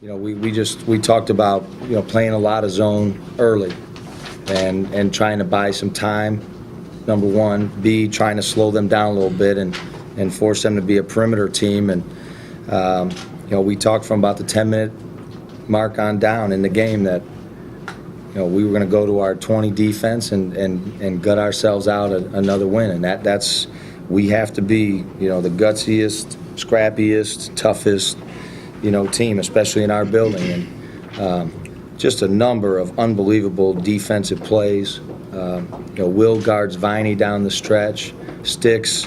We talked about playing a lot of zone early, and trying to buy some time. Number one, B, trying to slow them down a little bit and force them to be a perimeter team. And we talked from about the 10-minute mark on down in the game that we were going to go to our 20 defense and gut ourselves out another win. And that's we have to be the gutsiest, scrappiest, toughest team, especially in our building. And just a number of unbelievable defensive plays. Will guards Viney down the stretch, sticks,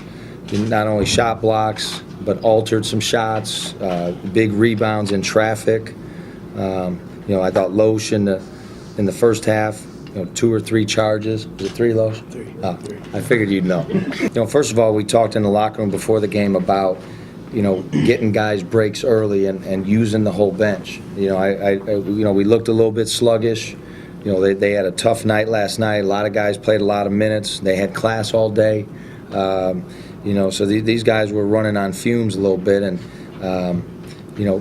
not only shot blocks, but altered some shots, big rebounds in traffic. I thought Loesch in the first half, 2 or 3 charges. Was it 3, Loesch? 3. Oh, 3. I figured you'd know. First of all, we talked in the locker room before the game about getting guys breaks early and using the whole bench. We looked a little bit sluggish. They had a tough night last night. A lot of guys played a lot of minutes. They had class all day. So these guys were running on fumes a little bit, and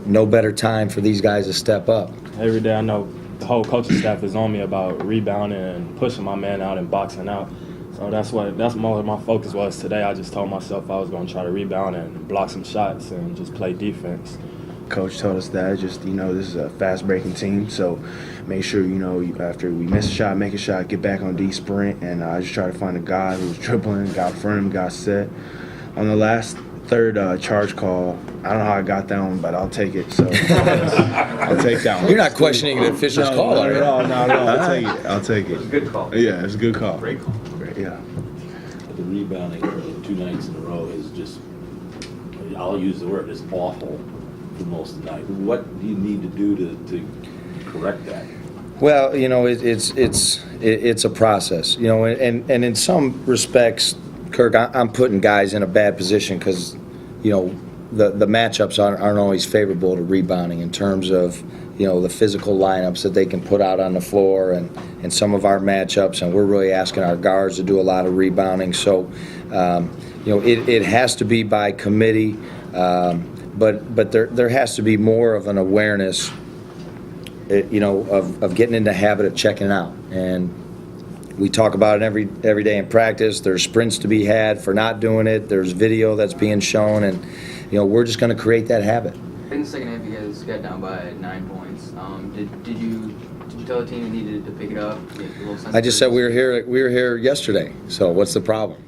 no better time for these guys to step up. Every day I know the whole coaching staff is on me about rebounding and pushing my man out and boxing out. So that's more of my focus was today. I just told myself I was going to try to rebound and block some shots and just play defense. Coach told us that this is a fast-breaking team, so make sure, after we miss a shot, make a shot, get back on D sprint, and I just try to find a guy who was dribbling, got in front of him, got set. On the last third charge call, I don't know how I got that one, but I'll take it. So I'll take that one. You're not questioning the official's call, are you? No, I'll take it. It's a good call. Yeah, it's a good call. Great call. Great, yeah. The rebounding 2 nights in a row is just, I'll use the word, it's awful for most of the night. What do you need to do to correct that? Well, it's a process, and in some respects, Kirk, I'm putting guys in a bad position because, the matchups aren't always favorable to rebounding in terms of, the physical lineups that they can put out on the floor and some of our matchups, and we're really asking our guards to do a lot of rebounding. So, it has to be by committee, but there has to be more of an awareness, of getting in the habit of checking out. And we talk about it every day in practice. There's sprints to be had for not doing it. There's video that's being shown, and we're just going to create that habit. In the second half, you guys got down by 9 points. Did you tell the team you needed to pick it up? I just said we were here yesterday. So what's the problem?